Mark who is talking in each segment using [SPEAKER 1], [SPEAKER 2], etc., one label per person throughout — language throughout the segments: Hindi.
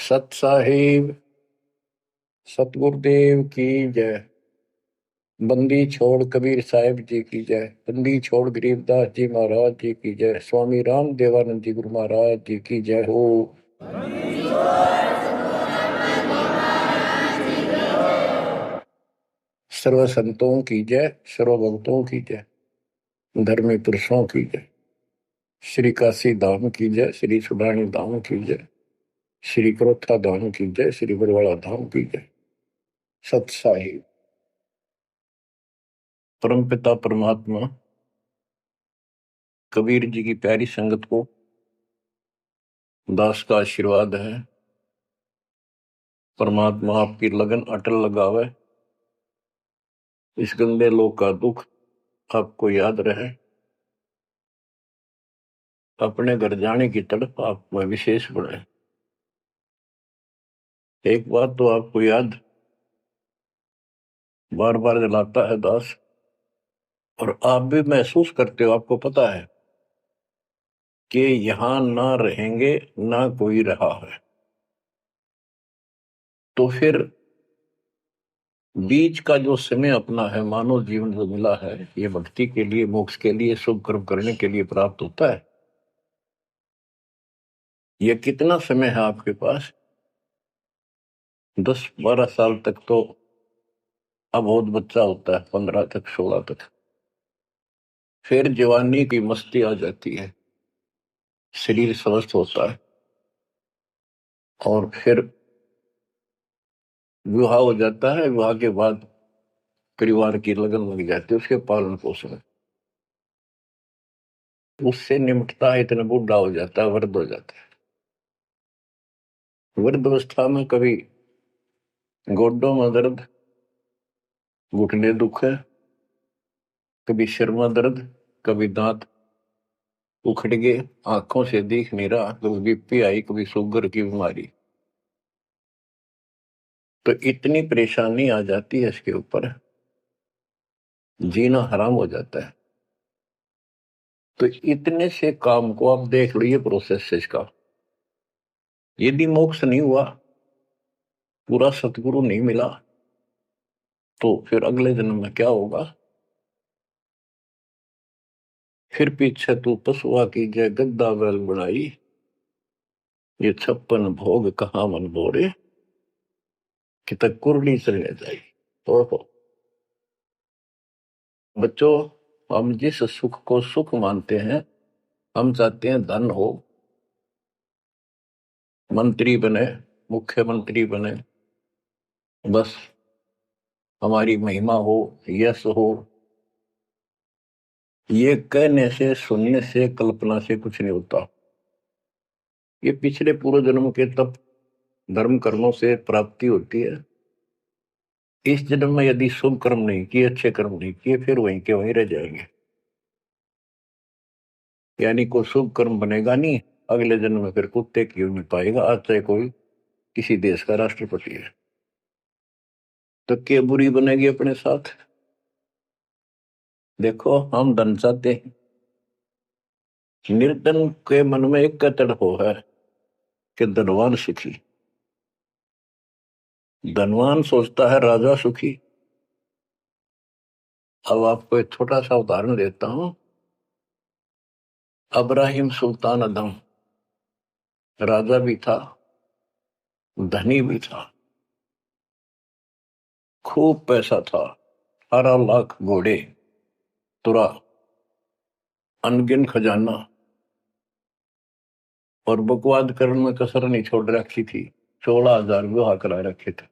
[SPEAKER 1] सत साहिब सतगुरुदेव की जय। बंदी छोड़ कबीर साहिब जी की जय। बंदी छोड़ गरीबदास जी महाराज जी की जय। स्वामी राम देवानंद जी गुरु महाराज जी की जय हो। सर्व संतों की जय, सर्व भक्तों की जय, धर्मी पुरुषों की जय। श्री काशी धाम की जय, श्री सुडानी धाम की जय, श्री क्रोथा धाम की जय, श्री बरवाड़ा धाम की जय। सत साहिब परमपिता परमात्मा कबीर जी की प्यारी संगत को दास का आशीर्वाद है। परमात्मा आपकी लगन अटल लगावे, इस गंदे लोक का दुख आपको याद रहे, अपने घर जाने की तड़प आप में विशेष बढ़े। एक बात तो आपको याद बार बार दिलाता है दास, और आप भी महसूस करते हो, आपको पता है कि यहां ना रहेंगे ना कोई रहा है, तो फिर बीच का जो समय अपना है, मानव जीवन जो मिला है, ये भक्ति के लिए, मोक्ष के लिए, शुभ कर्म करने के लिए प्राप्त होता है। ये कितना समय है आपके पास? 10-12 साल तक तो अब बहुत बच्चा होता है, 15 तक, 16 तक। फिर जवानी की मस्ती आ जाती है, शरीर स्वस्थ होता है, और फिर विवाह हो जाता है। विवाह के बाद परिवार की लगन लग जाती है, उसके पालन पोषण, उससे निमटता है, इतना बूढ़ा हो जाता है, वृद्ध हो जाता है। वृद्धावस्था में कभी गोड्डों में दर्द, घुटने दुख है, कभी सिर में दर्द, कभी दांत उखड़ गए, आंखों से दिख नहीं रहा, कभी बीपी आई, कभी शुगर की बीमारी, तो इतनी परेशानी आ जाती है, इसके ऊपर जीना हराम हो जाता है। तो इतने से काम को आप देख लो, ये प्रोसेस है इसका। यदि मोक्ष नहीं हुआ, पूरा सतगुरु नहीं मिला, तो फिर अगले जन्म में क्या होगा? फिर पीछे तू पशुआ की जय गद्दा बैल बनाई, ये 56 भोग कहाँ मन बोरे, कि तक कुरली चलने जाई। तो बच्चों, हम जिस सुख को सुख मानते हैं, हम चाहते हैं धन हो, मंत्री बने, मुख्यमंत्री बने, बस हमारी महिमा हो, यश हो। ये कहने से, सुनने से, कल्पना से कुछ नहीं होता। ये पिछले पूर्व जन्म के तप धर्म कर्मों से प्राप्ति होती है। इस जन्म में यदि शुभ कर्म नहीं किए, अच्छे कर्म नहीं किए, फिर वहीं के वहीं रह जाएंगे, यानी कोई शुभ कर्म बनेगा नहीं। अगले जन्म में फिर कुत्ते की नहीं पाएगा, आज चाहे कोई किसी देश का राष्ट्रपति है, तो क्या बुरी बनेगी अपने साथ? देखो, हम धन चाहते हैं, निर्धन के मन में एक तड़प है कि धनवान सुखी। धनवान सोचता है राजा सुखी। अब आपको एक छोटा सा उदाहरण देता हूं। अब्राहिम सुल्तान अदम राजा भी था, धनी भी था, खूब पैसा था, 18 लाख घोड़े, तुरा, अनगिन खजाना, और बकवाद करने में कसर नहीं छोड़ रखी थी। 16,000 विवाह करा रखे थे।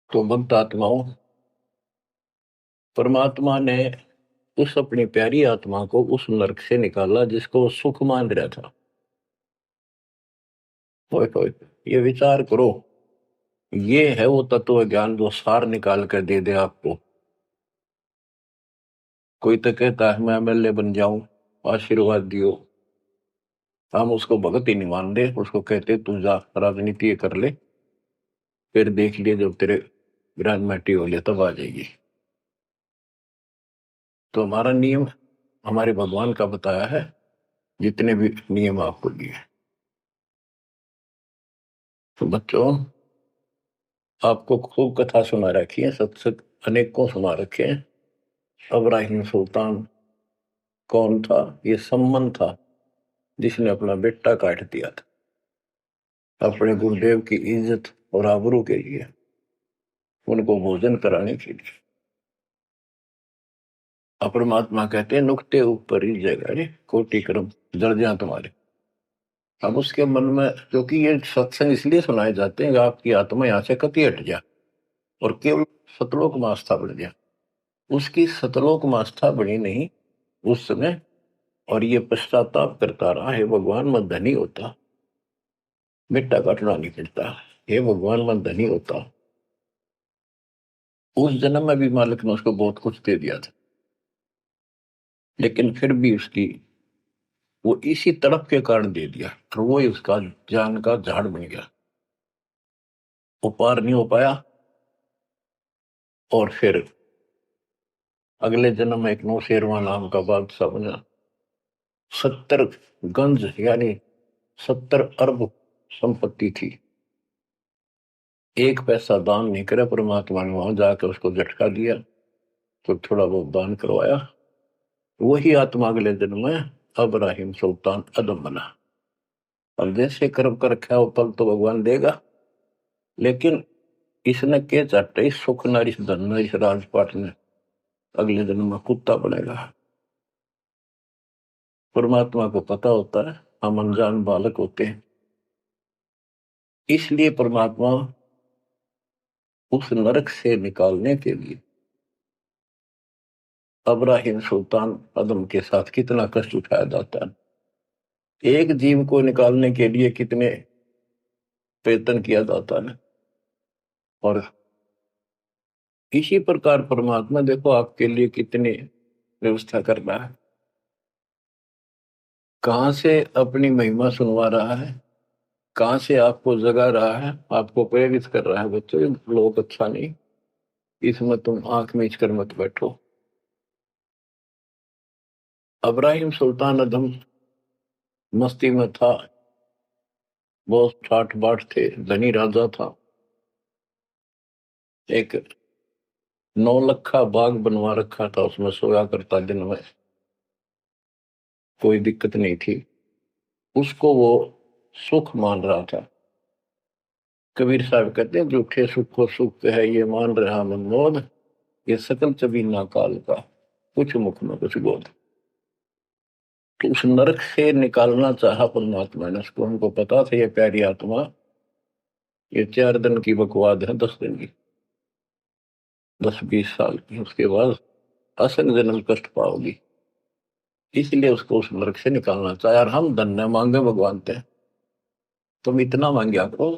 [SPEAKER 1] तो भक्त आत्माओं, परमात्मा ने उस अपनी प्यारी आत्मा को उस नरक से निकाला जिसको सुख मान रहा था। ओए ओए, ये विचार करो, ये है वो तत्व ज्ञान जो सार निकाल कर दे दे आपको। कोई तो कहता है मैं एमएलए बन जाऊं, आशीर्वाद दियो, हम उसको भगत ही नहीं मान दे, उसको कहते तू जा राजनीति कर ले, फिर देख लिए जब तेरे ग्रेजुएटी हो लिया तब आ जाएगी। तो हमारा नियम हमारे भगवान का बताया है, जितने भी नियम आपको दिए। तो बच्चों, आपको खूब कथा सुना रखी है, सत्संग अनेक को सुना रखे हैं। इब्राहिम सुल्तान कौन था? ये सम्मन था जिसने अपना बेटा काट दिया था अपने गुरुदेव की इज्जत और आबरू के लिए, उनको भोजन कराने के लिए। परमात्मा कहते हैं नुक्ते ऊपर ही जगह रे कोटि कर्म जड़ जा तुम्हारे। अब उसके मन में, क्योंकि ये सत्संग इसलिए सुनाए जाते हैं कि आपकी आत्मा यहाँ से कति हट जाए और केवल सतलोक में आस्था बढ़ जाए। उसकी सतलोक में आस्था बनी नहीं उस समय, और ये पश्चाताप करता रहा, हे भगवान मैं धनी होता, बेटा काटना नहीं पड़ता, हे भगवान मैं धनी होता। उस जन्म में भी मालिक ने उसको बहुत कुछ दे दिया था, लेकिन फिर भी उसकी वो इसी तड़प के कारण दे दिया, तो वो ही उसका जान का झाड़ बन गया, वो पार नहीं हो पाया। और फिर अगले जन्म में एक नौशेरवा नाम का बादशाह बना। 70 गंज यानी 70 अरब संपत्ति थी। एक पैसा दान नहीं करे, परमात्मा ने वहां जाकर उसको झटका दिया तो थोड़ा बहुत दान करवाया। वही आत्मा अगले जन्म में इब्राहिम सुल्तान अदम बना। अब जैसे कर्म कर रखा है वो फल तो भगवान देगा, लेकिन इसने के चाटे सुख न इस धन न इस राजपाट ने अगले जन्म में कुत्ता बनेगा। परमात्मा को पता होता है हम अनजान बालक होते हैं, इसलिए परमात्मा उस नरक से निकालने के लिए इब्राहिम सुल्तान अदम के साथ कितना कष्ट उठाया जाता है। एक जीव को निकालने के लिए कितने प्रयत्न किया जाता है। और इसी प्रकार परमात्मा देखो आपके लिए कितनी व्यवस्था कर रहा है, कहां से अपनी महिमा सुनवा रहा है, कहां से आपको जगा रहा है, आपको प्रेरित कर रहा है। बच्चों लोग अच्छा नहीं, इसमें तुम आंख मीच कर मत बैठो। इब्राहिम सुल्तान अदम मस्ती में था, बहुत ठाठ बाट थे, धनी राजा था। एक 9 लखा बाग बनवा रखा था, उसमें सोया करता दिन में, कोई दिक्कत नहीं थी उसको, वो सुख मान रहा था। कबीर साहब कहते हैं झूठे सुखो सुख है ये मान रहा मनमोद, ये सकल चबीना काल का कुछ मुख में कुछ बोध। तो उस नरक से निकालना चाहा परमात्मा ने उसको, हमको पता था ये प्यारी आत्मा ये 4 दिन की बकवाद है, 10 दिन की, 10-20 साल की, उसके बाद असल जन्म कष्ट पाओगी, इसलिए उसको उस नरक से निकालना चाहे। और हम धन्य मांगे भगवान थे, तुम इतना मांगे करो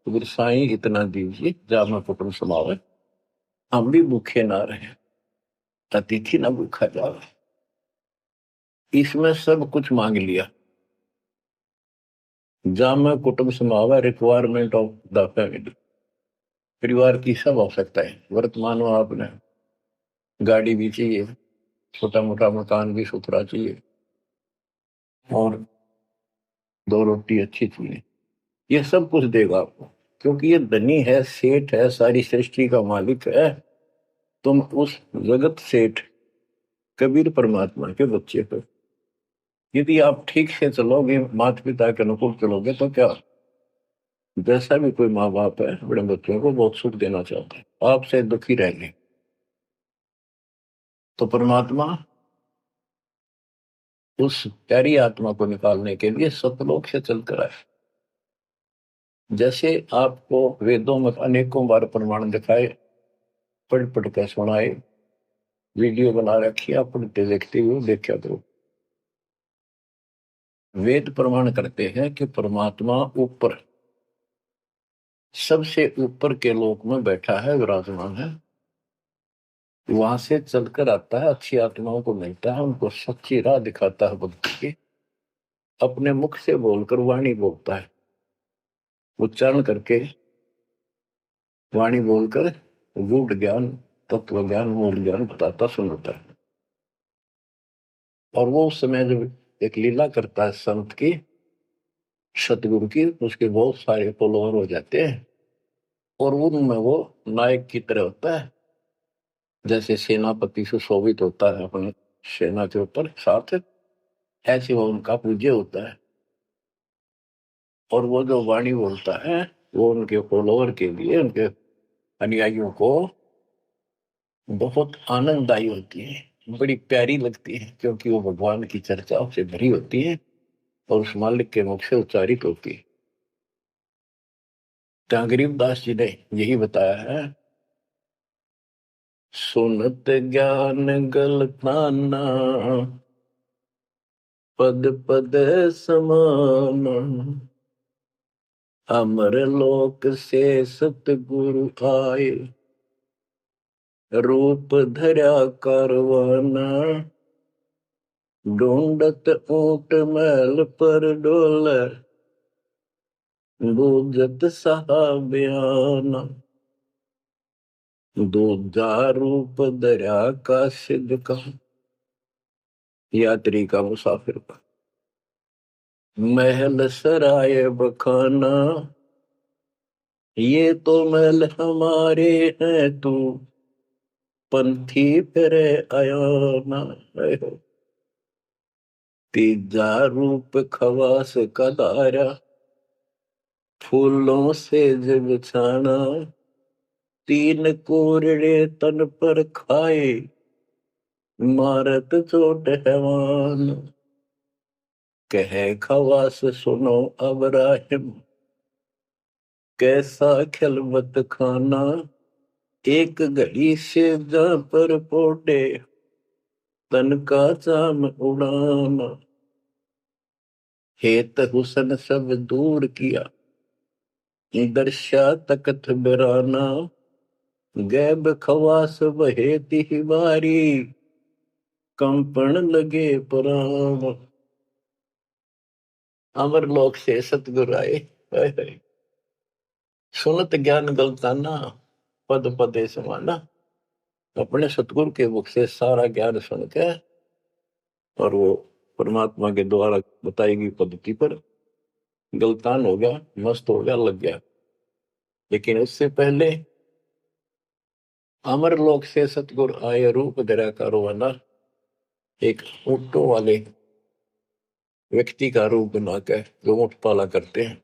[SPEAKER 1] तो साईं इतना दीजिए जा मैं कुटुंब समावे, हम भी भूखे ना रहे, अतिथि ना भूखा जावे। इसमें सब कुछ मांग लिया। जा मैं कुटुंब समावे रिक्वायरमेंट ऑफ द फैमिली, परिवार की सब आवश्यकता है। वर्तमान में आपने गाड़ी भी चाहिए, छोटा मोटा मकान भी सुथरा चाहिए, और 2 रोटी अच्छी चाहिए, ये सब कुछ देगा आपको, क्योंकि ये धनी है, सेठ है, सारी सृष्टि का मालिक है। तुम उस जगत सेठ कबीर परमात्मा के बच्चे हो। यदि आप ठीक से चलोगे, माता पिता के अनुकूल चलोगे, तो क्या, जैसा भी कोई माँ बाप है अपने बच्चों को बहुत सुख देना चाहते हैं, आपसे दुखी रहेंगे। तो परमात्मा उस प्यारी आत्मा को निकालने के लिए सतलोक से चलकर आए। जैसे आपको वेदों में अनेकों बार प्रमाण दिखाए, पढ़ पढ़ कर सुनाए, वीडियो बना रखी, आप पढ़ते देखते हुए देखा करो। वेद प्रमाण करते हैं कि परमात्मा ऊपर, सबसे ऊपर के लोक में बैठा है, विराजमान है, वहां से चलकर आता है, अच्छी आत्माओं को मिलता है, उनको सच्ची राह दिखाता है भक्ति की, अपने मुख से बोलकर वाणी बोलता है, उच्चारण करके वाणी बोलकर गूढ़ ज्ञान, तत्व ज्ञान, मूल ज्ञान बताता सुनाता है। और वो उस समय जब एक लीला करता है संत की, सतगुरु की, उसके बहुत सारे फॉलोअर हो जाते हैं और उनमें वो नायक की तरह होता है, जैसे सेनापति सुशोभित होता है अपने सेना के ऊपर साथ, ऐसे वो उनका पूज्य होता है। और वो जो वाणी बोलता है वो उनके फॉलोअर के लिए, उनके अनुयायियों को बहुत आनंददायी होती है, बड़ी प्यारी लगती है, क्योंकि वो भगवान की चर्चाओं से भरी होती है और उस मालिक के मुख से उच्चारित होती है। तो गरीबदास जी ने यही बताया है, सुनत ज्ञान गलताना, पद पद समान, अमर लोक से सतगुरु आए, रूप धरा कारवाना, ढूंढत ऊंट मैल पर डोले, बूझत साहबियाना, दूजा रूप धरा का सिद्ध का, यात्री का, मुसाफिर का, महल सराय बखाना, ये तो महल हमारे हैं, तू पंथी फिरे अयाना। तीजा रूप खवास का दायरा, फूलों से जब छाना, तीन कोरड़े तन पर खाए, मारत चोट हैवान, कहे खवास सुनो अब राहिम, कैसा खिलवत खाना, एक घड़ी से जा पर पोटे, तन का चाम उड़ाना, हेत हुसन सब दूर किया, दर्शा तकत बिराना, गैब खवास बहे तिहवारी, कंपन लगे प्राण, अमर लोक से सतगुरु आए, सुनत ज्ञान गलताना, पद पदे समाना। अपने सतगुरु के मुख से सारा ज्ञान सुन के और वो परमात्मा के द्वारा बताई गई पद्धति पर गलतान हो गया, मस्त हो गया, लग गया। लेकिन उससे पहले अमर लोक से सतगुरु आए, रूप धरा कारवाना, एक ऊंटों वाले व्यक्ति का रूप बनाकर जो ऊंट पाला करते हैं,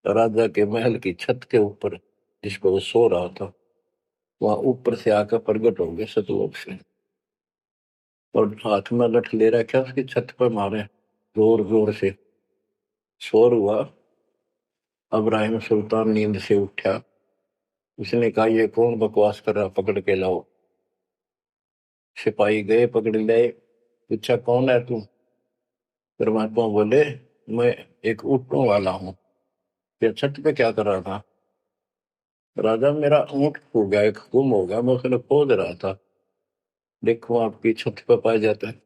[SPEAKER 1] राजा के महल की छत के ऊपर जिस पर वो सो रहा था, वहां ऊपर से आकर प्रकट हो गए सतलोक से और हाथ में लठ ले रखा, उसकी छत पर मारे जोर जोर से, शोर हुआ। अब्राहिम सुल्तान नींद से उठा, उसने कहा ये कौन बकवास कर रहा, पकड़ के लाओ। सिपाही गए, पकड़ लाए, पूछा कौन है तू। परमात्मा बोले मैं एक ऊँटों वाला हूँ। फिर छत पे क्या कर रहा था। राजा मेरा ऊँट खो गया, एक गुम हो गया, मैं उसने खोज रहा था, देखो आपकी छत पे पाया जाता है।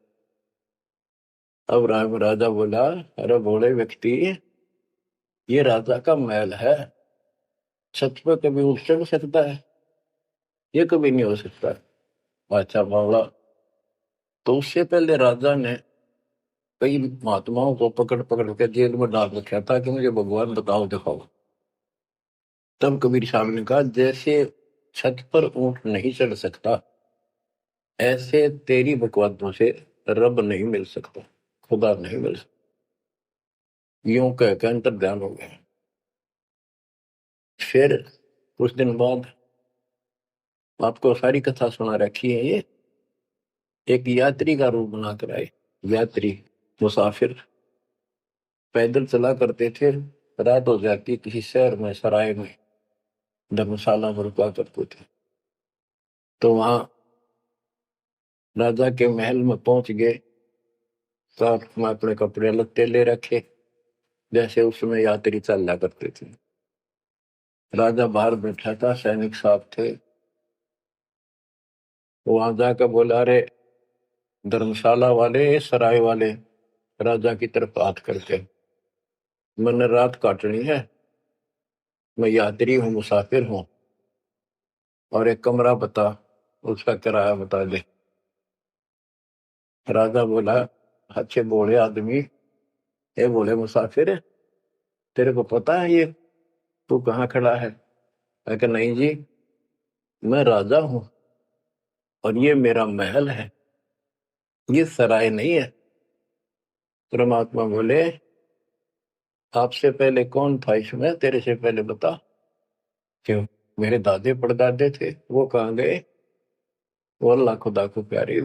[SPEAKER 1] अब राजा बोला अरे भोले व्यक्ति, ये राजा का महल है, छत पे कभी उठ चढ़ सकता है, ये कभी नहीं हो सकता। अच्छा बावला। तो उससे पहले राजा ने कई महात्माओं को पकड़ पकड़ के जेल में डाल रखा था कि मुझे भगवान बताओ दिखाओ। तब कबीर साहब ने कहा जैसे छत पर ऊंट नहीं चढ़ सकता, ऐसे तेरी बकवादों से रब नहीं मिल सकता, खुदा नहीं मिल सकता। यूं कहकर अंतर ध्यान हो गया। फिर कुछ दिन बाद आपको सारी कथा सुना रखी है, ये एक यात्री का रूप बनाकर आए। यात्री, मुसाफिर, पैदल चला करते थे, रात हो जाती किसी शहर में, सराय में, धर्मशाला में रुका करते थे। तो वहां राजा के महल में पहुंच गए, साथ में अपने कपड़े लत्ते ले रखे, जैसे उसमें यात्री चला करते थे। राजा बाहर बैठा था, सैनिक साहब थे, वहां जाकर बोला अरे धर्मशाला वाले, सराय वाले, राजा की तरफ हाथ करके, मैंने रात काटनी है, मैं यात्री हूँ, मुसाफिर हूँ, और एक कमरा बता, उसका किराया बता दे। राजा बोला अच्छे बोले आदमी, ये बोले मुसाफिर, तेरे को पता है ये तू कहाँ खड़ा है? मैं कहा नहीं जी, मैं राजा हूं और ये मेरा महल है, ये सराय नहीं है। परमात्मा बोले आपसे पहले कौन था इसमें, तेरे से पहले बता। क्यों? मेरे दादे परदादे थे, वो कहाँ गए? वो अल्लाह खुदा को प्यारे।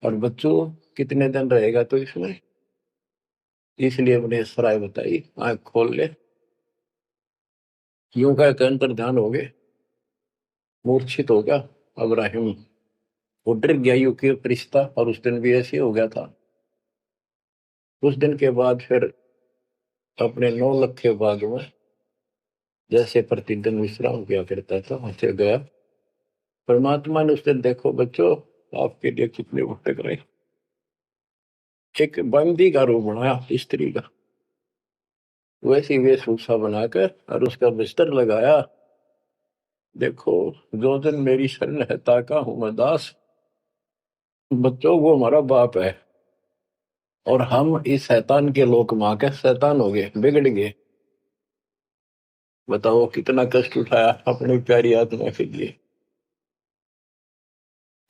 [SPEAKER 1] और बच्चों कितने दिन रहेगा तो इसमें, इसलिए मैंने सराय बताई, आंख खोल ले। यूं कह के अंतर ध्यान हो गए, मूर्छित हो गया अब्राहिम। वो डर गया यू के रिश्ता, और उस दिन भी ऐसे हो गया था। उस दिन के बाद फिर अपने 9 लाख के बाग में जैसे प्रतिदिन विश्राम किया करता था वैसे गया। परमात्मा ने उस दिन, देखो बच्चों आपके लिए कितने भटक रहे, एक बंदी का रूप बनाया स्त्री का, वैसी वेशभूषा बनाकर और उसका बिस्तर लगाया। देखो जो दिन मेरी शरण है ताका हूं मैं दास। बच्चों वो हमारा बाप है, और हम इस शैतान के लोक मां के शैतान हो गए, बिगड़ गए। बताओ कितना कष्ट उठाया अपनी प्यारी आत्मा के लिए।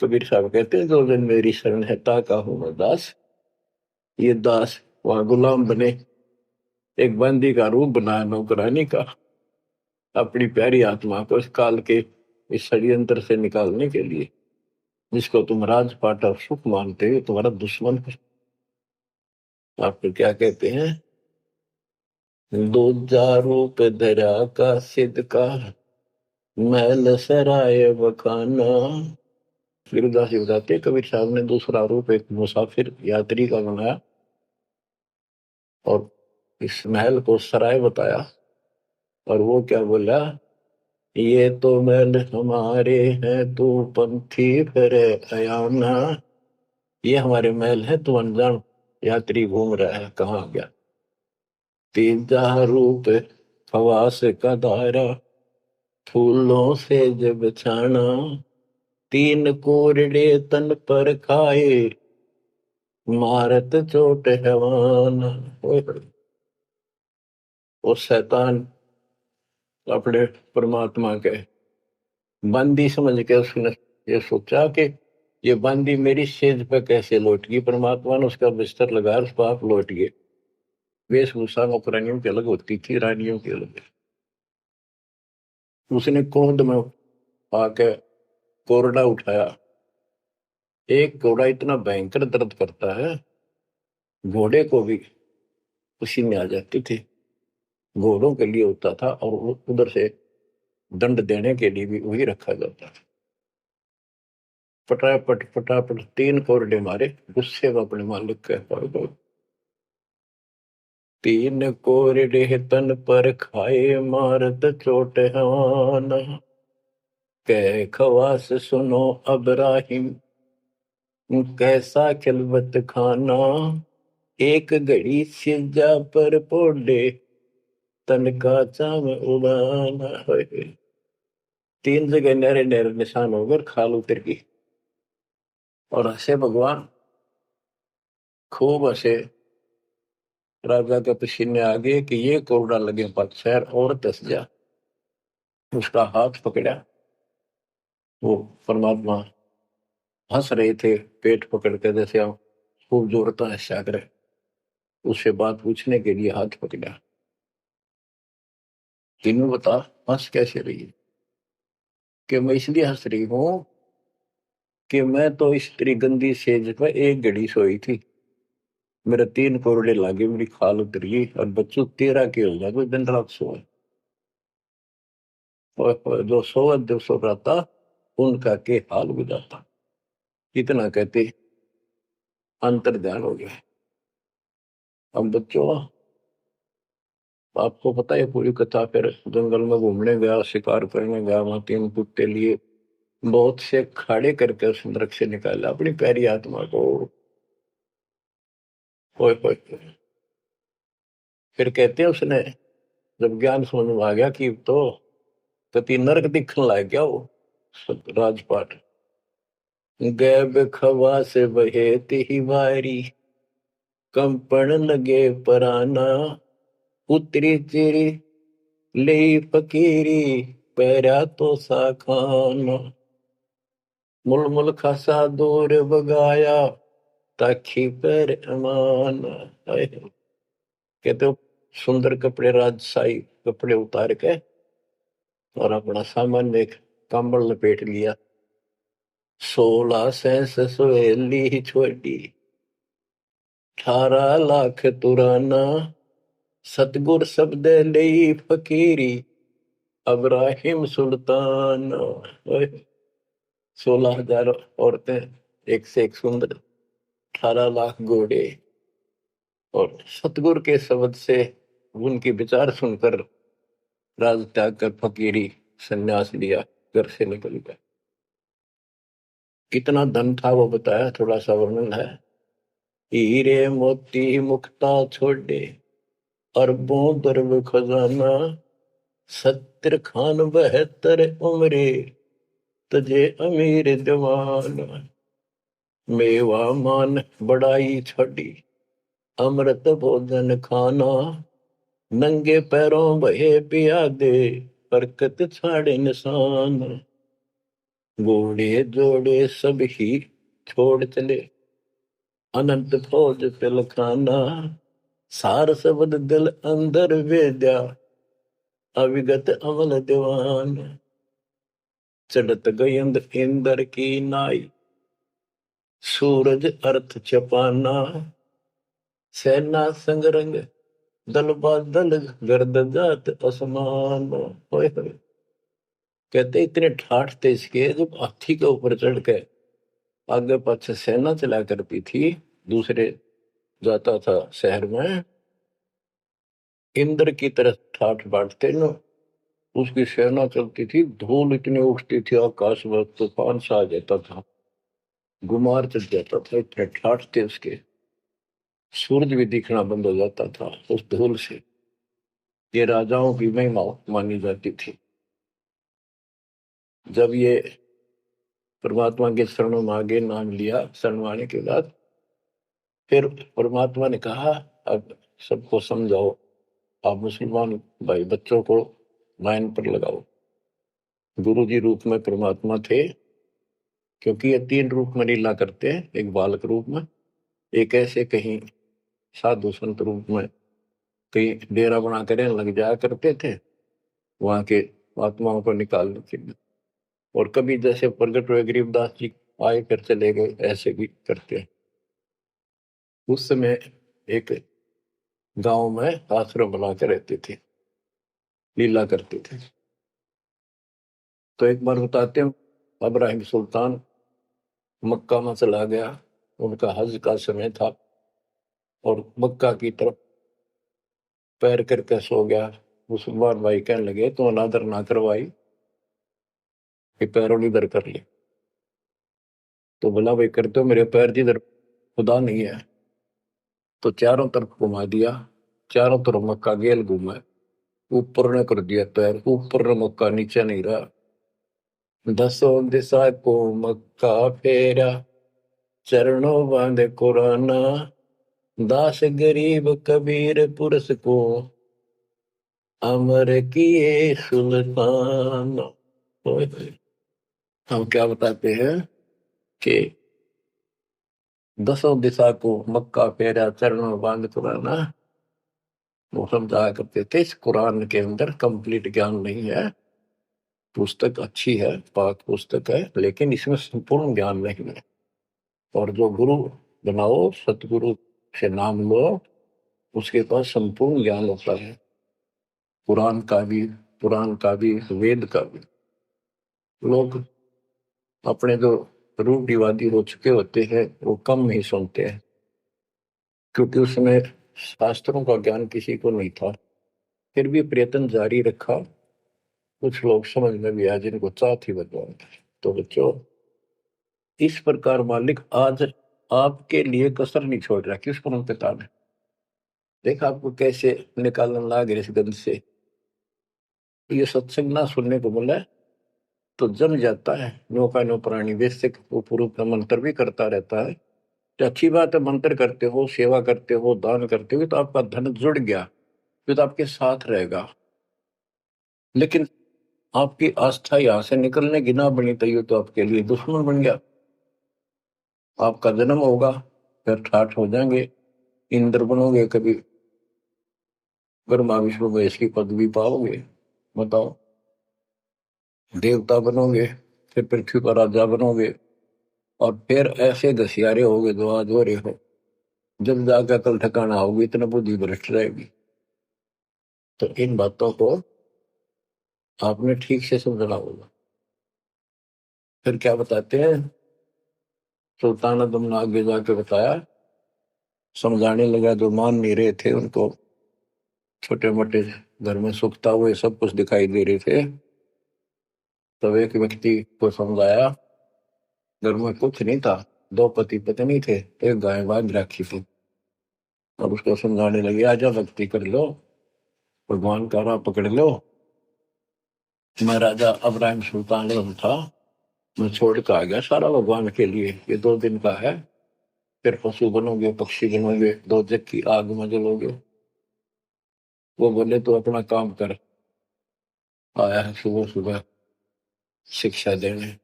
[SPEAKER 1] कबीर साहब कहते हैं जो दिन मेरी शरण है ताका हूं मैं दास। ये दास वहां गुलाम बने, एक बंदी का रूप बनाया नौकरानी का, अपनी प्यारी आत्मा को इस काल के इस षड्यंत्र से निकालने के लिए। जिसको तुम राजपाट और सुख मानते हो तुम्हारा दुश्मन है। आपको क्या कहते हैं? दूजा रूप धरा का सिद्ध का, महल सराय बखाना। गिरदास जी बताते हैं, कबीर साहब ने दूसरा रूप एक मुसाफिर यात्री का बनाया और इस महल को सराय बताया। और वो क्या बोला, ये तो महल हमारे हैं तू पंथी फिर अयाना। ये हमारे महल है, तू अनजान यात्री घूम रहा है, कहाँ गया? तीजा रूप फवास का दायरा, फूलों से जब छाना। तीन कोरडे तन पर खाए, मारत चोट हैवाना। वो शैतान अपने परमात्मा के बंदी समझ के उसने ये सोचा कि ये बंदी मेरी सेज पे कैसे लौट गई। परमात्मा ने उसका बिस्तर लगाया, उस पाप लौट गए। वेशभूषा नौकरानियों की अलग होती थी, रानियों की अलग। उसने क्रोध में आके कोरडा उठाया। एक घोड़ा इतना भयंकर दर्द करता है, घोड़े को भी पसीने आ जाती थी। घोड़ों के लिए होता था और उधर से दंड देने के लिए भी वही रखा जाता था। फटाफट फटाफट 3 कोरडे मारे, गुस्से में अपने मालिक के पास। 3 कोरडे तन पर खाए, मारत चोट हवाना। कह खवास सुनो अब्राहिम, कैसा खिलवत खाना। एक घड़ी सिजा पर पोडे, तन का चाम उड़ाना। 3 जगह नहरे नहरे निशान होकर खाल उतर गई। और हंसे भगवान, खूब हंसे। राजा के पसीने आ गए कि ये कोरडा लगे पक्षर और दस जा। उसका हाथ पकड़ा, वो परमात्मा हंस रहे थे पेट पकड़ के, जैसे हम खूब जोरता है सागर। उससे बात पूछने के लिए हाथ पकड़ा। तीनों बता हंस कैसे रही है? कि मैं इसलिए हंस रही हूं कि मैं तो स्त्री गंदी सेज पर एक घड़ी सोई थी, मेरे 3 कोरडे लागे, मेरी खाल उतरी, और बच्चों 13 के हो गया, कोई दिन रात सोए। और जो सोवत जो सो रहता उनका के हाल गुजारता। इतना कहते अंतर ध्यान हो गया। अब बच्चों आपको पता है पूरी कथा। फिर जंगल में घूमने गया, शिकार करने गया, वहां 3 कुत्ते लिए, बहुत से खाड़े करके उस नरक से निकाला अपनी प्यारी आत्मा को। ओए ओए ओए। फिर कहते हैं उसने जब ज्ञान समझ में आ गया कि तो कति नरक दिखने लग गया वो राजपाट। गैब खवा से बहेती ही वारी, कंपन लगे पराना। उतरी तेरी ले फकीरी पैरा तो सा खाना मुलमुल खासा दूर बगाया ताखी पर अमान। कहते हो सुंदर कपड़े राजशाही कपड़े उतार के और अपना सामान एक कंबल लपेट लिया। 16 सेंस सवेली छोड़ी 18 लाख तुराना सतगुर शब्द ले फकीरी अब्राहिम सुल्तान। 16,000 औरतें एक से एक सुंदर 18 लाख घोड़े और सतगुरु के शब्द से उनकी विचार सुनकर राज त्याग कर फकीरी संन्यास लिया, घर से निकल गया। कितना धन था वो बताया, थोड़ा सा वर्णन है। हीरे मोती मुक्ता छोड़े अरबों दरब खजाना 70 खान 72 उम्रे तजे अमीर जवान मेवा मान बड़ाई छड़ी अमृत भोजन खाना नंगे पैरों बहे पियादे बरकत छाड़े निशान घोड़े जोड़े सब ही छोड़ चले अनंत फौज पिलखाना सार शब्द दिल अंदर वेद्या अविगत अमल दीवान चढ़त गयंद इंदर की नाई सूरज अर्थ चपाना सेना संगरंग दल बादल गर्द जात असमान। कहते इतने ठाठ थे इसके, जब हाथी के ऊपर चढ़ के आगे पाछे सेना चला करती थी, दूसरे जाता था शहर में, इंद्र की तरह ठाठ बांटते न, उसकी सेना चलती थी, धूल इतनी उठती थी आकाश में, तूफान सा आ जाता था, गुमार चढ़ जाता था, इतने ठाठ थे उसके। सूरज भी दिखना बंद हो जाता था उस धूल से। ये राजाओं की महिमा मानी जाती थी। जब ये परमात्मा के शरणों में आगे नाम लिया, शरण आने के बाद फिर परमात्मा ने कहा अब सबको समझाओ, आप मुसलमान भाई बच्चों को लाइन पर लगाओ। गुरु जी रूप में परमात्मा थे, क्योंकि ये 3 रूप में लीला करते हैं, एक बालक रूप में, एक ऐसे कहीं साधु संत रूप में कहीं डेरा बना कर लग जाया करते थे वहां के आत्माओं को निकालने के लिए, और कभी जैसे प्रगट हुए गरीबदास जी आए फिर चले गए, ऐसे भी करते हैं। उस समय एक गांव में आश्रम बना के रहते थे, लीला करते थे। तो एक बार बताते हैं, इब्राहिम सुल्तान मक्का में चला गया, उनका हज का समय था, और मक्का की तरफ पैर करके सो गया। मुसलमान भाई कहने लगे तो अनादर ना करवाई, कि पैरों इधर कर ले। तो बोला भाई करते हो, मेरे पैर जिधर खुदा नहीं है। तो चारों तरफ घुमा दिया, चारों तरफ मक्का गेल घूमा, ऊपर ने कर दिया पैर, ऊपर ने मक्का, नीचे नहीं रहा। 10 दिशा को मक्का फेरा चरणों बांधे कुराना दास गरीब कबीर पुरुष को अमर किए सुल्तान। हम क्या बताते हैं कि 10 दिशा को मक्का फेरा चरणों बांध कुराना, वो समझाया करते थे। इस कुरान के अंदर कंप्लीट ज्ञान नहीं है, पुस्तक अच्छी है, पाक पुस्तक है, लेकिन इसमें संपूर्ण ज्ञान नहीं है। और जो गुरु बनाओ, सतगुरु से नाम लो, उसके पास संपूर्ण ज्ञान होता है, कुरान का भी, पुराण का भी, वेद का भी। लोग अपने जो रूढ़िवादी हो चुके होते हैं वो कम ही सुनते हैं, क्योंकि उसमें शास्त्रों का ज्ञान किसी को नहीं था। फिर भी प्रयत्न जारी रखा, कुछ लोग समझ में भी आए जिनको चाह थी भगवान। तो बच्चों, इस प्रकार मालिक आज आपके लिए कसर नहीं छोड़ रहा। किस पर पिता ने देखा आपको कैसे निकालने लग इस गंध से। ये सत्संग ना सुनने को मिला तो जम जाता है, नौका नो प्राणी वैसे वो पूर्व का मंत्र भी करता रहता है। तो अच्छी बात है, मंत्र करते हो, सेवा करते हो, दान करते हो, तो आपका धन जुड़ गया, जो तो आपके साथ रहेगा। लेकिन आपकी आस्था यहां से निकलने की ना बनी तो ये तो आपके लिए दुश्मन बन गया। आपका जन्म होगा, फिर ठाठ हो जाएंगे, इंद्र बनोगे, कभी ब्रह्मा विष्णु महेश की पदवी पाओगे, बताओ, देवता बनोगे, फिर पृथ्वी पर राजा बनोगे, और फिर ऐसे घसियारे होगे जो आज हो रहे हो। जब जाकर कल ठिकाना होगी, इतना बुद्धि भ्रष्ट रहेगी। तो इन बातों को आपने ठीक से समझना होगा। फिर क्या बताते हैं, सुल्तान आदम ने आगे जाके बताया, समझाने लगा, जो मान नहीं रहे थे उनको छोटे मोटे घर में सुखता हुए सब कुछ दिखाई दे रहे थे। तब एक व्यक्ति को समझाया, घर में कुछ नहीं था, दो पति पत्नी थे, एक गाय बांध रखी थी। और उसको समझाने लगे, आजा भक्ति कर लो, भगवान का राह पकड़ लो। मैं राजा अब्राहिम सुल्तान आजम था, मैं छोड़ कर आ गया सारा भगवान के लिए, ये 2 दिन का है, फिर पशु बनोगे, पक्षी बनोगे, दो जग की आग में जलोगे। वो बोले तो अपना काम कर, आया है सुबह सुबह शिक्षा देने।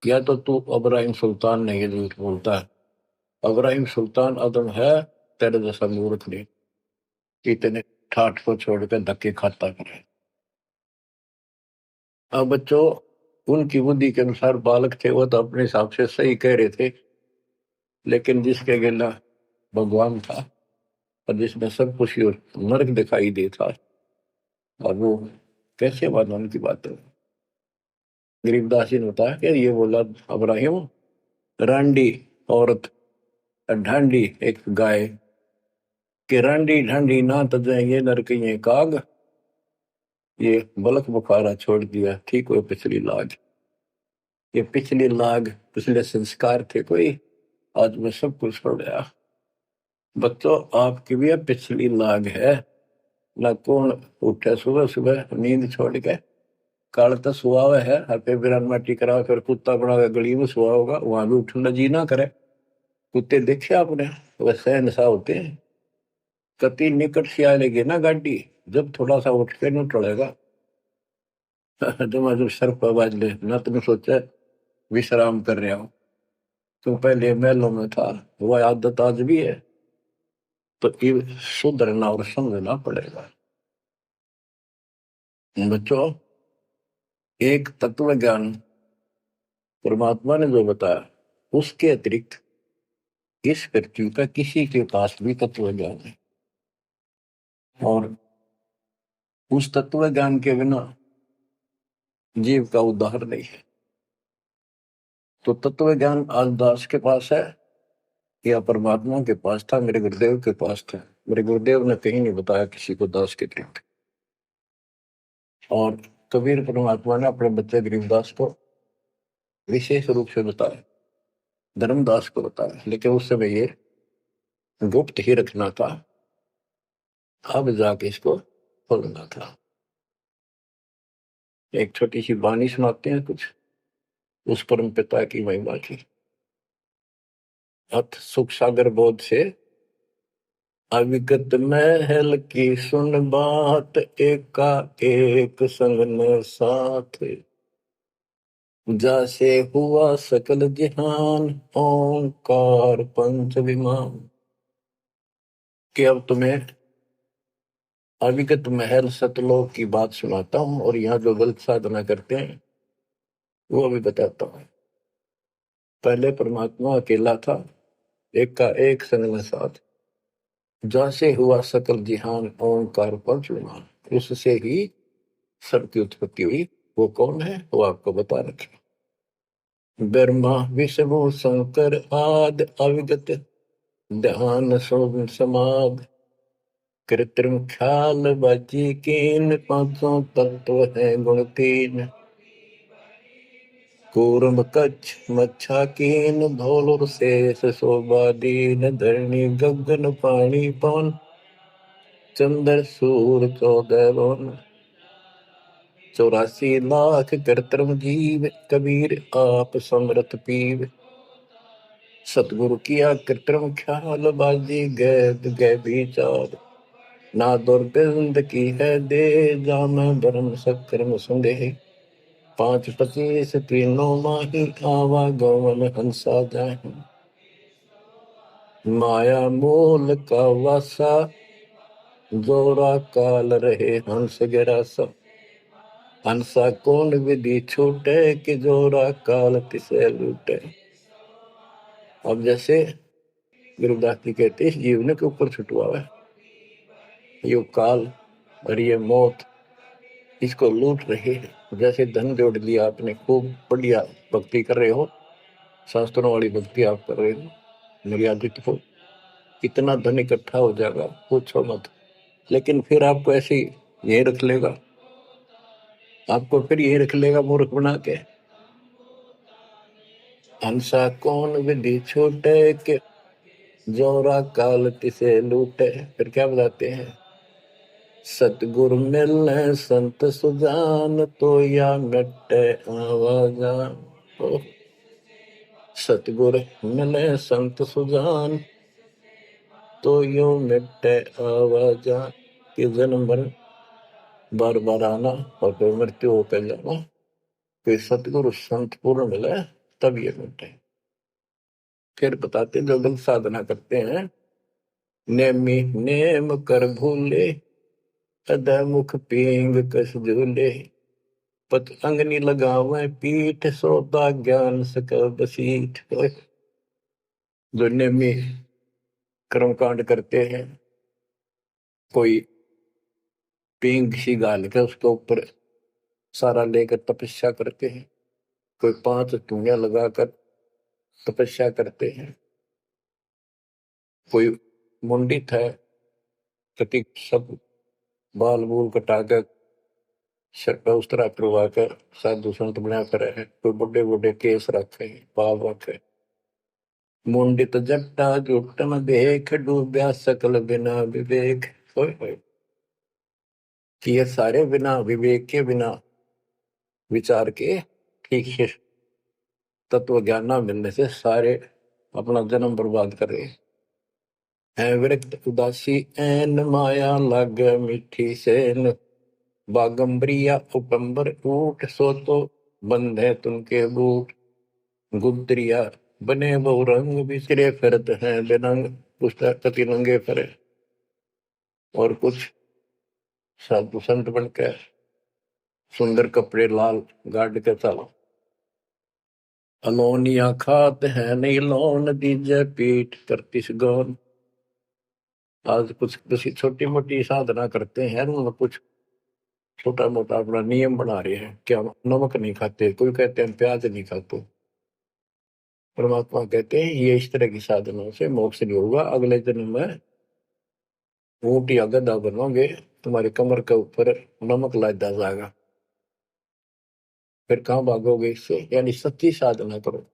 [SPEAKER 1] या तो तू अब्राहिम सुल्तान नहीं है, झूठ बोलता है। अब्राहिम सुल्तान आदम है, तेरे जैसा मूर्ख नहीं, इतने ठाठ को छोड़कर धक्के खाता करे। अब बच्चों, उनकी बुद्धि के अनुसार बालक थे, वो तो अपने हिसाब से सही कह रहे थे। लेकिन जिसके गिला भगवान था, और जिसमें सब कुछ नरक दिखाई देता, और वो कैसे माना उनकी बात। गरीबदास जी ने बताया कि ये बोला अब्राहिम, रांडी औरत, ढांडी एक गाय, कि रांडी ढांडी ना तजे ये नरक ये काग, ये बलक बुखारा छोड़ दिया, ठीक हुए पिछली लाग। ये पिछली लाग, पिछले संस्कार थे कोई, आज मैं सब कुछ छोड़ गया। बच्चों, आपकी भी अब पिछली लाग है ना। कौन उठे सुबह सुबह नींद छोड़ के, काल तो सुआ हुआ है, हर बिरान माटी करा, फिर कुत्ता बना के गली में सुआ होगा, वहां भी उठना जी ना करे। कुत्ते देखे आपने, वैसे सहनसा होते हैं। कति निकट से आ लेगी ना गाड़ी, जब थोड़ा सा उठ के नहीं टलेगा। जब सर पर बाज ले ना, तुमने सोचा विश्राम कर रहा हूं, तो पहले महलों में था, वह आदत आज भी है। तो ये सुधरना और समझना पड़ेगा। बच्चों, एक तत्व ज्ञान परमात्मा ने जो बताया, उसके अतिरिक्त इस पृथ्वी का किसी के पास भी तत्व ज्ञान है, और उस तत्व ज्ञान के बिना जीव का उद्धार नहीं है। तो तत्व ज्ञान आज दास के पास है या परमात्मा के पास था, मेरे गुरुदेव के पास था। मेरे गुरुदेव ने कहीं नहीं बताया किसी को दास के अतिरिक्त। और कबीर परमात्मा ने अपने बच्चे गरीबदास को विशेष रूप से बताया, धर्मदास को बताया, लेकिन उस समय ये गुप्त ही रखना था, अब जाके इसको खोलना था। एक छोटी सी वाणी सुनाते हैं कुछ उस परम पिता की महिमा की। अथ सुख सागर बोध से, अविगत महल की सुन बात, एका एक संग न साथ, जासे हुआ सकल जहान, ओंकार पंच विमान। कि अब तुम्हें अविगत महल सतलोक की बात सुनाता हूं, और यहाँ जो गलत साधना करते हैं वो भी बताता हूं। पहले परमात्मा अकेला था, एक का एक संग में साथ, जैसे हुआ सकल जिहान, ओंकार पंच विमान, उससे ही सबकी उत्पत्ति हुई। वो कौन है, वो आपको बता रखे। ब्रह्मा विष्णु शंकर आदि, अविगत ध्यान समाध, कृत्रिम ख्याल बाजी कीन, पांचों तत्व है गुण तीन, कूर्म कच्छ मच्छा कीन, धौल शेष शोभा दीन, धरणी गगन पानी पवन, चंद्र सूर 14 भुवन, 84 लाख कृत्रिम जीव, कबीर आप समरथ पीव, सतगुरु किया कृत्रिम ख्याल बाजी, गैद गै विचार, ना दुर्बिंद की है दे जाम ब्रह्म सक्रम संदेह 5:25 तीनों माही आवा गवन हंसा जाहि माया मूल का वासा जोरा काल रहे हंस गिरासा हंसा कौन विधि छूटे कि जोरा काल तिसे लूटे। अब जैसे गुरुदास जी कहते हैं जीवन के ऊपर छुटवा है ये काल और ये मौत इसको लूट रहे हैं। जैसे धन जोड़ लिया आपने खूब बढ़िया भक्ति कर रहे हो शास्त्रों वाली भक्ति आप कर रहे हो मर्यादित हो कितना धन इकट्ठा हो जाएगा पूछो मत। लेकिन फिर आपको ऐसे यही रख लेगा आपको फिर यही रख लेगा मूर्ख बना के। हंसा कौन विधि छूटे के जोरा काल तिसे लूटे। फिर क्या बताते हैं सतगुरु मिलने संत सुजान तो या मिटे आवाजान। सतगुरु मिले संत सुजान तो यो मिटे आवाजान कि जन्म मरण बार बार आना और फिर मृत्यु होकर जाना। फिर सतगुरु संत पूर्ण मिले तब ये मिटे। फिर बताते जो गलत साधना करते हैं नेमी नेम कर भूले अदा मुख पींग कस झूले पत अंगनी लगावे पीठ सोता ज्ञान सकल बसीठ। जो नेमी कर्म कांड करते हैं कोई पींग सी गाल के उसके ऊपर सारा लेकर तपस्या करते हैं कोई 5 धुनिया लगाकर तपस्या करते हैं कोई मुंडित है कति सब बाल बूल कटा कर सर पर उस तरह करवा कर साधु संत बना कर है कोई बड़े बड़े केस रखे पाव रखे मुंडित जट्टा जुटन देख डूब्या सकल बिना विवेक। कि ये सारे बिना विवेक के बिना विचार के ठीक से तत्व ज्ञान ना मिलने से सारे अपना जन्म बर्बाद कर रहे हैं। विरक्त उदासी एन माया लग मिठी सेन बागंबरिया उपंबर ऊट सो तो बंधे तुमके बूट गुदरिया बने बहु रंग बिसरे फिरत हैं बेनंग पुस्तक कति नंगे फिरे। और कुछ साधु संत बनकर सुंदर कपड़े लाल गाड़ के चलो अलोनिया खात है नहीं लोन दीजे पीठ करतिस गौन। आज कुछ किसी छोटी मोटी साधना करते हैं उनमें कुछ छोटा मोटा अपना नियम बना रहे हैं क्या नमक नहीं खाते कोई कहते हैं प्याज नहीं खाते। परमात्मा कहते हैं ये इस तरह की साधनों से मोक्ष नहीं होगा अगले जन्म में ऊंट या गधा बनोगे तुम्हारी कमर के ऊपर नमक लादा जाएगा। फिर कहाँ भागोगे इससे यानी सच्ची साधना करो।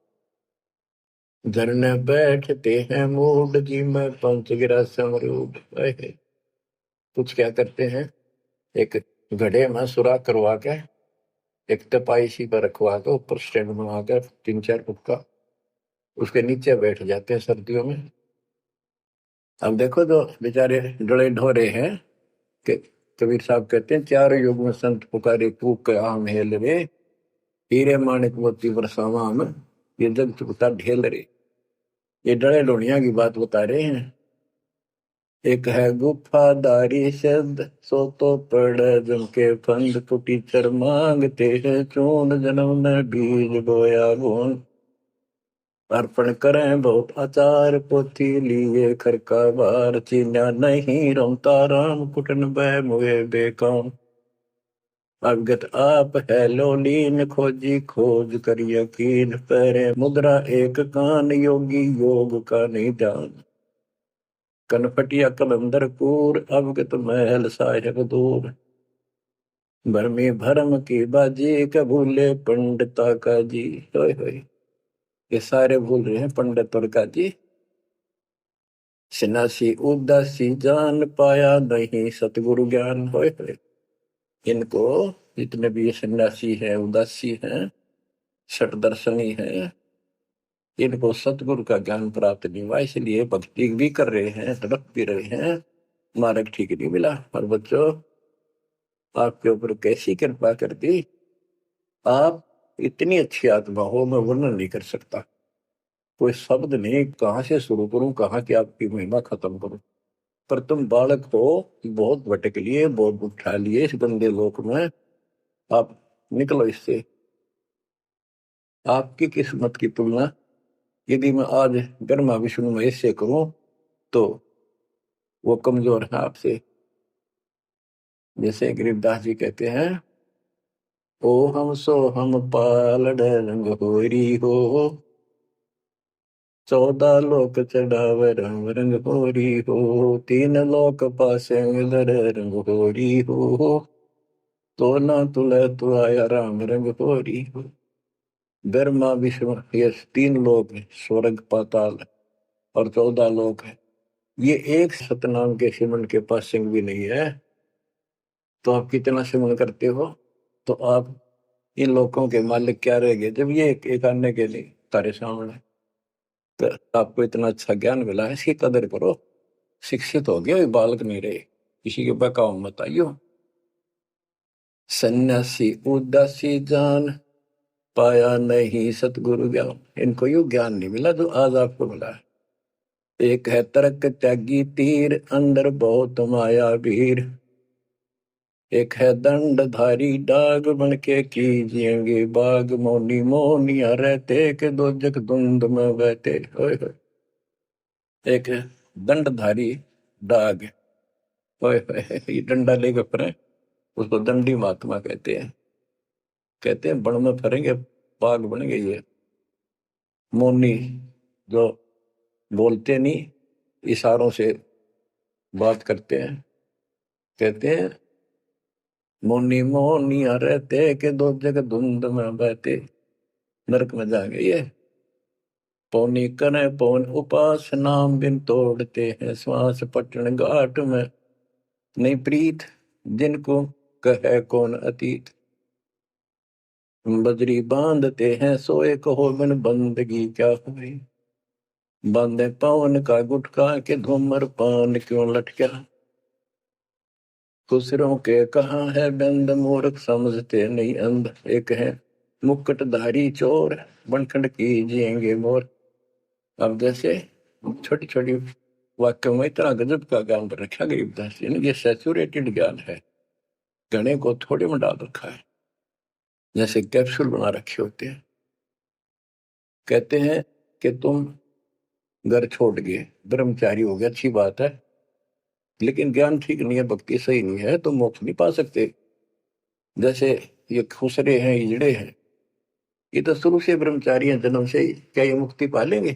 [SPEAKER 1] झरने बैठते हैं मूड जी में पंच गिरा समरूड। कुछ क्या करते हैं एक घड़े में सुराख करवा के एक तपाई सी पर रखवा के ऊपर स्टैंड बना कर 3-4 फुट का उसके नीचे बैठ जाते हैं सर्दियों में। अब देखो जो बेचारे डले ढोरे हैं कि कबीर साहब कहते हैं 4 युग में संत पुकारे कूक आम हेल रे हीरे माणिक मोती बरसावा में ये जग चुकता ढेल रे। ये डले ढोनिया की बात बता रहे हैं। एक है गुफादारी शब्द सो तो पड़ जम के फंद कुटीचर मांगते हैं चून जन्म में बीज बोया बोन अर्पण करें बहुत आचार पोथी लिए खर का बार चीन्या नहीं रमता राम कुटन बह मुए बेकाम। अवगत आप है लोलीन खोजी खोज कर यकीन पहरे मुद्रा एक कान योगी योग का नहीं जान कनपटिया कलंदर कूर अवगत महल साहेब दूर भरमी भरम की बाजी कबूले पंडिता का जी। होय ये सारे भूल रहे हैं पंडित और का जी। सन्यासी उदासी जान पाया नहीं सतगुरु ज्ञान होय। इनको जितने भी सन्यासी हैं उदासी हैं सठ दर्शनी हैं इनको सतगुरु का ज्ञान प्राप्त नहीं हुआ इसलिए भक्ति भी कर रहे हैं तड़प भी रहे हैं मार्ग ठीक नहीं मिला। और बच्चों, आपके ऊपर कैसी कृपा कर दी। आप इतनी अच्छी आत्मा हो, मैं वर्णन नहीं कर सकता। कोई शब्द नहीं, कहाँ से शुरू करूं, कहाँ की आपकी महिमा खत्म करूं। पर तुम बालक हो, बहुत भटक लिए, बहुत उठा लिए इस गंदे लोक में। आप निकलो इससे। आपकी किस्मत की तुलना यदि मैं आज ब्रह्मा विष्णु महेश से करूं तो वो कमजोर है आपसे। जैसे गरीबदास जी कहते हैं, ओ हम सो हम पालड़ रंग होरी हो, 14 लोक चढ़ावे रंग रंग होरी हो, 3 लोक पासे मिलर रंग होरी हो, तो ना तुले तो आया राम रंग होरी हो। ब्रह्मा विष्णु ये 3 लोक है, स्वर्ग पाताल और 14 लोक है। ये एक सतनाम के सिमरन के पास सिंह भी नहीं है। तो आप कितना सिमरन करते हो, तो आप इन लोगों के मालिक क्या रह गए जब ये एक आने के लिए तारे सामने। तो आपको इतना अच्छा ज्ञान मिला है, इसकी कदर करो। शिक्षित हो गए, बालक नहीं रहे, किसी के बहकाव मत आइयो। सन्यासी उदासी जान, पाया नहीं सतगुरु ज्ञान। इनको यू ज्ञान नहीं मिला जो आज आपको मिला है। एक है तर्क त्यागी तीर, अंदर बहुत माया भीर। एक है दंडधारी डाग, बन के कीजिएंगे बाग, मौनी मौनिया रहते के दो जग धुंध में बहते। ओए होए। एक है दंडधारी डाग, ओए होए, ये डंडा लेकर फिरे, उसको दंडी महात्मा कहते हैं। कहते हैं बन में फिरेंगे, बाग बन गई है। मौनी, जो बोलते नहीं, इशारों से बात करते हैं। कहते हैं मौनी मौनिया रहते के दो जग धुंध में बहते, नरक में जा गई है। पौनी करे पौन उपास, नाम बिन तोड़ते हैं श्वास, पटन घाट में नहीं प्रीत, जिनको कहे कौन अतीत। बजरी बांधते हैं सोए, कहो बिन बंदगी क्या हुई, बांधे पवन का गुटका के धूमर पान क्यों लटका। खुसरों के कहाँ है बंद, मूर्ख समझते नहीं अंध। एक है मुकुटधारी चोर, बनखंड कीजिएंगे मोर। अब जैसे छोटी छोटी वाक्य में इतना गजब का ज्ञान पर रखा गरीबदास जी ने, ये सैचुरेटेड ज्ञान है, गणे को थोड़े में डाल रखा है, जैसे कैप्सूल बना रखे होते हैं। कहते हैं कि तुम घर छोड़ गए, ब्रह्मचारी हो गया, अच्छी बात है, लेकिन ज्ञान ठीक नहीं है, भक्ति सही नहीं है, तो मोक्ष नहीं पा सकते। जैसे ये खुसरे हैं, इजड़े हैं, ये तो शुरू से ब्रह्मचारी हैं, जन्म से ही, क्या ये मुक्ति पा लेंगे।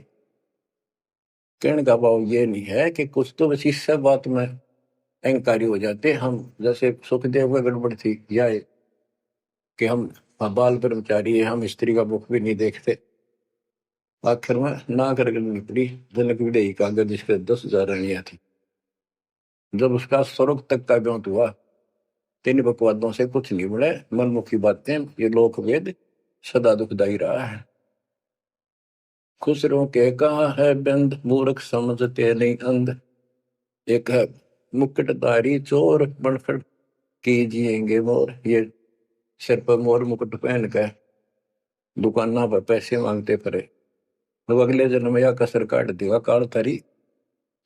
[SPEAKER 1] कहने का भाव ये नहीं है कि कुछ तो बस इस सब बात में अहंकारी हो जाते हम। जैसे सुखदेव का गड़बड़ थी या कि हम बाल ब्रह्मचारी है, हम स्त्री का मुख भी नहीं देखते। आखिर में ना कर करनी पड़ी जनक विदेही का, अगर जिसके 10,000 रानियां थी। जब उसका स्वर्ग तक का व्योत हुआ, 3 बकवादों से कुछ नहीं मिले, मनमुखी बातें, ये लोक वेद सदा दुखदाई रहा है। खुसरों के कहा है बंद, मूर्ख समझते नहीं अंध। एक है मुकुटधारी चोर, बनखड़ कीजिएंगे मोर। ये सिर पर मोर मुकुट पहन कर दुकाना पर पैसे मांगते फिरे, तो अगले जन्म में या कसर काट देगा काल थारी,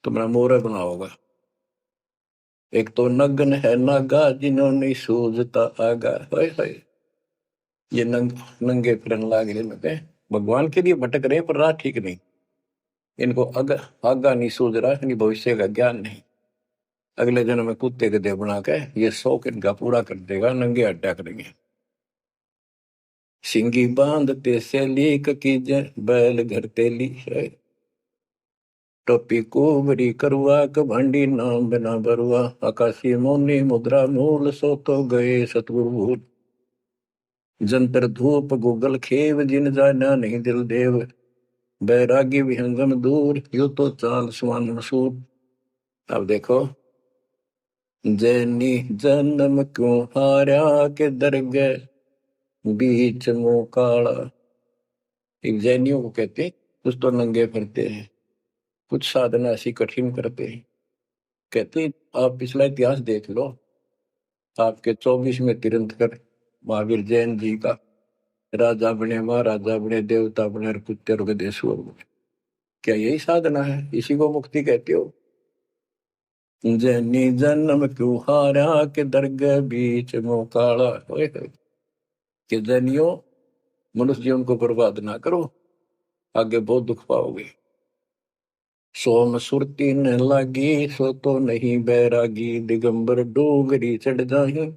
[SPEAKER 1] तुम्हारा मोर बनाओगा। एक तो नग्न है नागा, जिन्होंने सूझता आगा। हाय हाय, ये नंगे फिरन लाग रहे लगे, भगवान के लिए भटक रहे पर राह ठीक नहीं। इनको आगा नहीं सूझ रहा, इनकी भविष्य का ज्ञान नहीं। अगले जन्म में कुत्ते के देह बना के ये शौक इनका पूरा कर देगा, नंगे अड्डा करेंगे। सिंगी बांधते से लीक कीजे, बैल घर तेली है, टोपी कुबरी करुआ कभंडी नाम बिना बरुआ, आकाशी मौनी मुद्रा मूल, सो तो गए सतगुरु भूल। जंतर धूप गूगल खेव, जिन जाना नहीं दिल देव, बैरागी विहंगम दूर, यू तो चाल सुमान मसूर। अब देखो, जैनी जन्म क्यों हारा के दरगह, बीच मुंह काला। एक जैनियों को कहते हैं, कुछ तो नंगे फिरते हैं, कुछ साधना ऐसी कठिन करते हैं, कहते आप पिछला इतिहास देख लो, आपके 24 में तीर्थंकर महावीर जैन जी का राजा बने, महाराजा बने, देवता बने और कुत्ते और गधेश्वर बने। क्या यही साधना है? इसी को मुक्ति कहते हो? जैनी जन्म क्यों हारा के दरगह बीच मोकाला। कि जैनियों, मनुष्य जीवन को बर्बाद ना करो, आगे बहुत दुख पाओगे। सोम सुरती न लागी, सो तो नहीं बैरागी, दिगंबर डोगरी चढ़ जाही,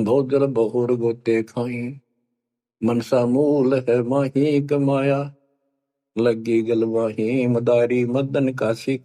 [SPEAKER 1] भोजल बहुर गोते खाई, मनसा मूल है माही कमाया, लगी गलवाही, मदारी मदन काशी